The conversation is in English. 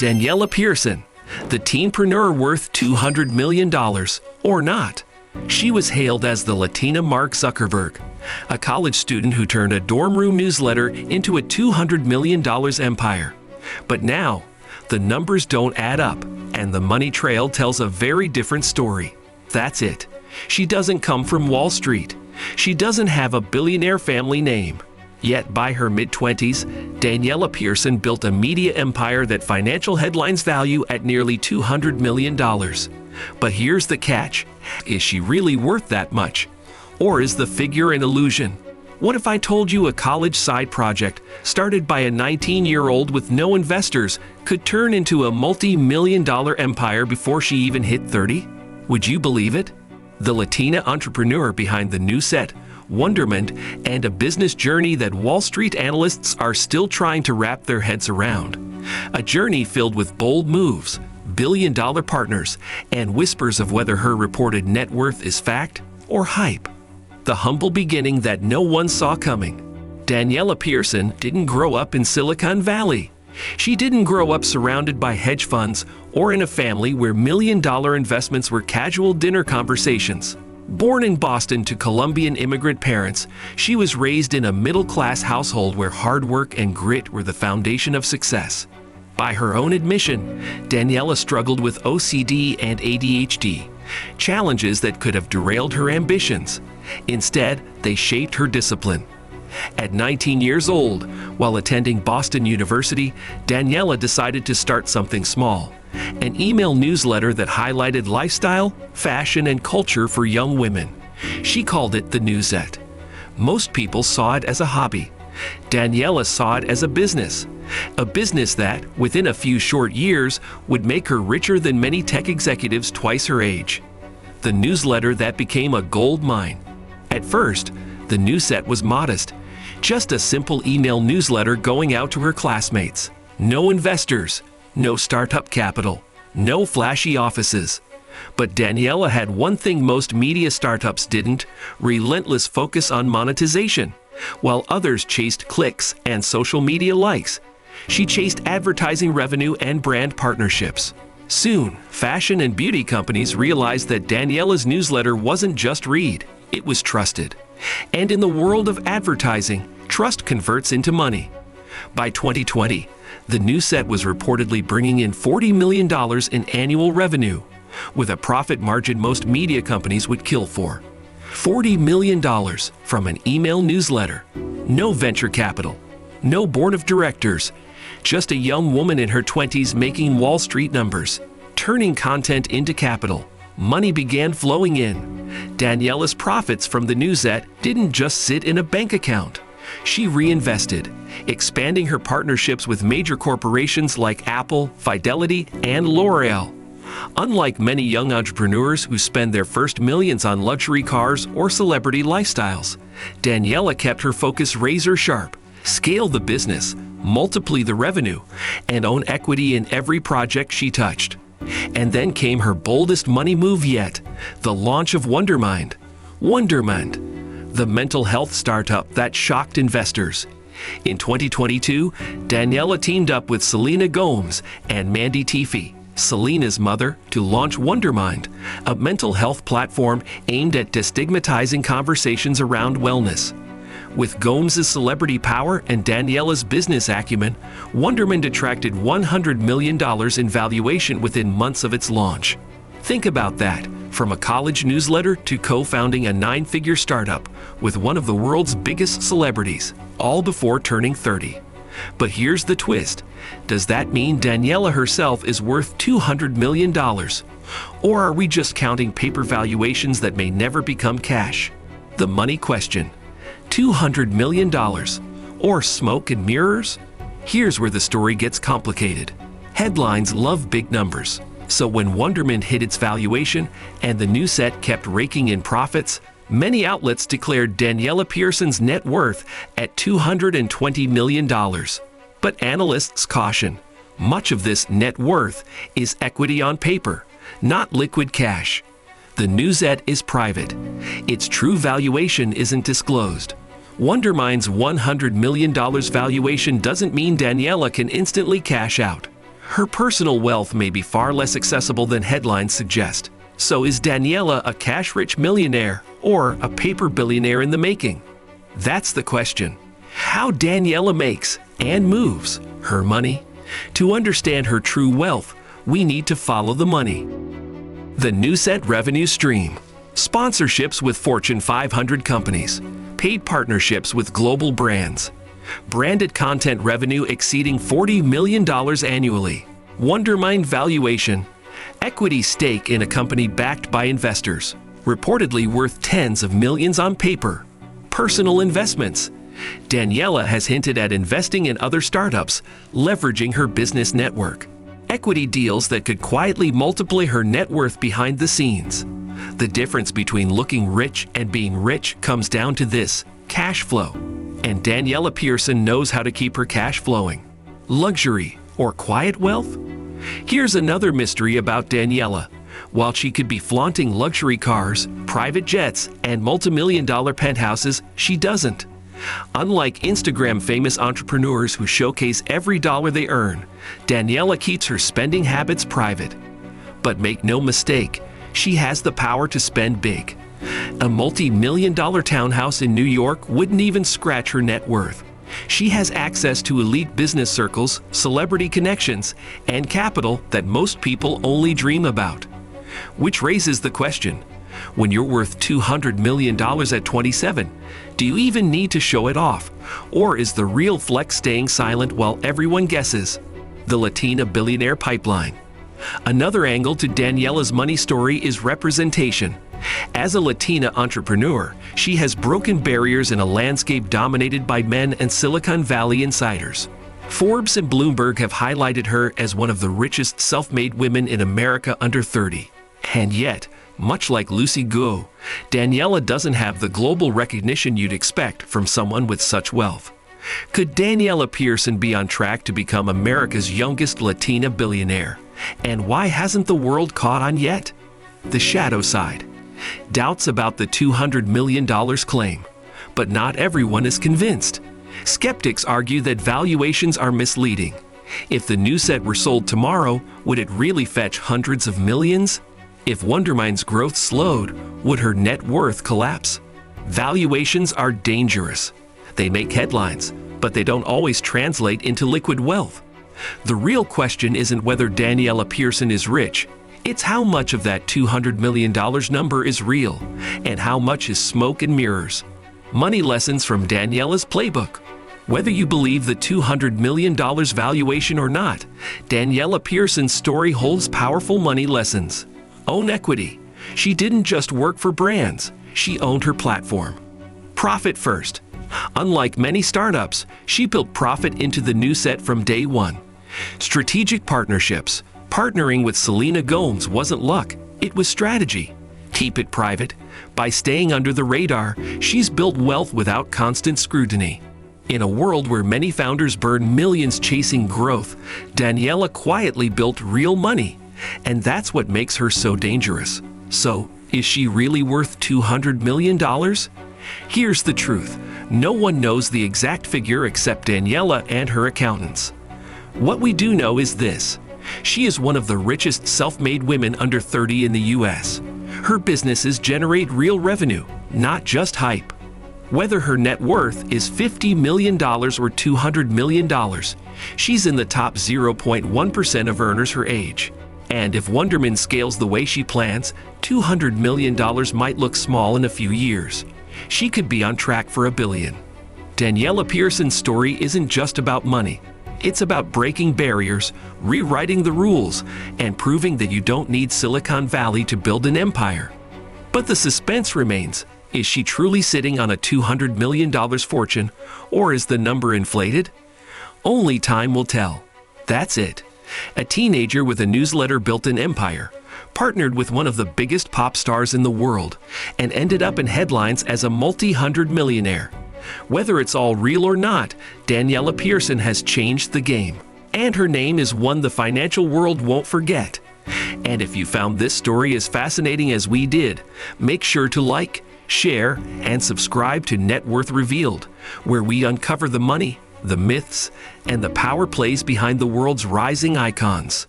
Daniella Pierson, the teenpreneur worth $200 million, or not. She was hailed as the Latina Mark Zuckerberg, a college student who turned a dorm room newsletter into a $200 million empire. But now, the numbers don't add up, and the money trail tells a very different story. That's it. She doesn't come from Wall Street. She doesn't have a billionaire family name. Yet by her mid-20s, Daniella Pierson built a media empire that financial headlines value at nearly $200 million. But here's the catch. Is she really worth that much? Or is the figure an illusion? What if I told you a college side project started by a 19-year-old with no investors could turn into a multi-million-dollar empire before she even hit 30? Would you believe it? The Latina entrepreneur behind the new set, wonderment, and a business journey that Wall Street analysts are still trying to wrap their heads around. A journey filled with bold moves, billion-dollar partners, and whispers of whether her reported net worth is fact or hype. The humble beginning that no one saw coming. Daniella Pierson didn't grow up in Silicon Valley. She didn't grow up surrounded by hedge funds or in a family where million-dollar investments were casual dinner conversations. Born in Boston to Colombian immigrant parents, she was raised in a middle-class household where hard work and grit were the foundation of success. By her own admission, Daniella struggled with OCD and ADHD, challenges that could have derailed her ambitions. Instead, they shaped her discipline. At 19 years old, while attending Boston University, Daniella decided to start something small, an email newsletter that highlighted lifestyle, fashion, and culture for young women. She called it the Newsette. Most people saw it as a hobby. Daniella saw it as a business that, within a few short years, would make her richer than many tech executives twice her age. The newsletter that became a gold mine. At first, the Newsette was modest, just a simple email newsletter going out to her classmates. No investors, no startup capital, no flashy offices. But Daniella had one thing most media startups didn't: relentless focus on monetization. While others chased clicks and social media likes, she chased advertising revenue and brand partnerships. Soon, fashion and beauty companies realized that Daniella's newsletter wasn't just read, it was trusted. And in the world of advertising, trust converts into money. By 2020, the Newsette was reportedly bringing in $40 million in annual revenue, with a profit margin most media companies would kill for. $40 million from an email newsletter. No venture capital, no board of directors, just a young woman in her 20s making Wall Street numbers, turning content into capital. Money began flowing in. Daniella's profits from the Newsette didn't just sit in a bank account. She reinvested, expanding her partnerships with major corporations like Apple, Fidelity, and L'Oreal. Unlike many young entrepreneurs who spend their first millions on luxury cars or celebrity lifestyles, Daniella kept her focus razor sharp. Scale the business, multiply the revenue, and own equity in every project she touched. And then came her boldest money move yet, the launch of Wondermind. Wondermind, the mental health startup that shocked investors. In 2022, Daniella teamed up with Selena Gomez and Mandy Teefey, Selena's mother, to launch Wondermind, a mental health platform aimed at destigmatizing conversations around wellness. With Gomez's celebrity power and Daniella's business acumen, Wondermind attracted $100 million in valuation within months of its launch. Think about that, from a college newsletter to co-founding a 9-figure startup with one of the world's biggest celebrities, all before turning 30. But here's the twist. Does that mean Daniella herself is worth $200 million? Or are we just counting paper valuations that may never become cash? The money question. $200 million, or smoke and mirrors? Here's where the story gets complicated. Headlines love big numbers, so when Wondermind hit its valuation and the Newsette kept raking in profits, many outlets declared Daniella Pierson's net worth at $220 million. But analysts caution, much of this net worth is equity on paper, not liquid cash. The Newsette is private. Its true valuation isn't disclosed. Wondermind's $100 million valuation doesn't mean Daniella can instantly cash out. Her personal wealth may be far less accessible than headlines suggest. So is Daniella a cash-rich millionaire or a paper billionaire in the making? That's the question. How Daniella makes and moves her money. To understand her true wealth, we need to follow the money. The Newset revenue stream. Sponsorships with Fortune 500 companies. Paid partnerships with global brands. Branded content revenue exceeding $40 million annually. Wondermind valuation. Equity stake in a company backed by investors. Reportedly worth tens of millions on paper. Personal investments. Daniella has hinted at investing in other startups, leveraging her business network. Equity deals that could quietly multiply her net worth behind the scenes. The difference between looking rich and being rich comes down to this: cash flow. And Daniella Pierson knows how to keep her cash flowing. Luxury or quiet wealth? Here's another mystery about Daniella. While she could be flaunting luxury cars, private jets, and multi-million-dollar penthouses, she doesn't. Unlike Instagram-famous entrepreneurs who showcase every dollar they earn, Daniella keeps her spending habits private. But make no mistake, she has the power to spend big. A multi-million-dollar townhouse in New York wouldn't even scratch her net worth. She has access to elite business circles, celebrity connections, and capital that most people only dream about. Which raises the question, when you're worth $200 million at 27, do you even need to show it off? Or is the real flex staying silent while everyone guesses? The Latina billionaire pipeline. Another angle to Daniella's money story is representation. As a Latina entrepreneur, she has broken barriers in a landscape dominated by men and Silicon Valley insiders. Forbes and Bloomberg have highlighted her as one of the richest self-made women in America under 30. And yet, much like Lucy Guo, Daniella doesn't have the global recognition you'd expect from someone with such wealth. Could Daniella Pierson be on track to become America's youngest Latina billionaire? And why hasn't the world caught on yet? The shadow side. Doubts about the $200 million claim. But not everyone is convinced. Skeptics argue that valuations are misleading. If the Newset were sold tomorrow, would it really fetch hundreds of millions? If Wondermind's growth slowed, would her net worth collapse? Valuations are dangerous. They make headlines, but they don't always translate into liquid wealth. The real question isn't whether Daniella Pierson is rich. It's how much of that $200 million number is real, and how much is smoke and mirrors. Money lessons from Daniella's playbook. Whether you believe the $200 million valuation or not, Daniella Pierson's story holds powerful money lessons. Own equity. She didn't just work for brands, she owned her platform. Profit first. Unlike many startups, she built profit into the Newset from day one. Strategic partnerships. Partnering with Selena Gomez wasn't luck, it was strategy. Keep it private. By staying under the radar, she's built wealth without constant scrutiny. In a world where many founders burn millions chasing growth, Daniella quietly built real money. And that's what makes her so dangerous. So, is she really worth $200 million? Here's the truth. No one knows the exact figure except Daniella and her accountants. What we do know is this. She is one of the richest self-made women under 30 in the US. Her businesses generate real revenue, not just hype. Whether her net worth is $50 million or $200 million, she's in the top 0.1% of earners her age. And if Wondermind scales the way she plans, $200 million might look small in a few years. She could be on track for $1 billion. Daniella Pierson's story isn't just about money. It's about breaking barriers, rewriting the rules, and proving that you don't need Silicon Valley to build an empire. But the suspense remains. Is she truly sitting on a $200 million fortune, or is the number inflated? Only time will tell. That's it. A teenager with a newsletter built an empire, partnered with one of the biggest pop stars in the world, and ended up in headlines as a multi-hundred millionaire. Whether it's all real or not, Daniella Pierson has changed the game. And her name is one the financial world won't forget. And if you found this story as fascinating as we did, make sure to like, share, and subscribe to Net Worth Revealed, where we uncover the money, the myths, and the power plays behind the world's rising icons.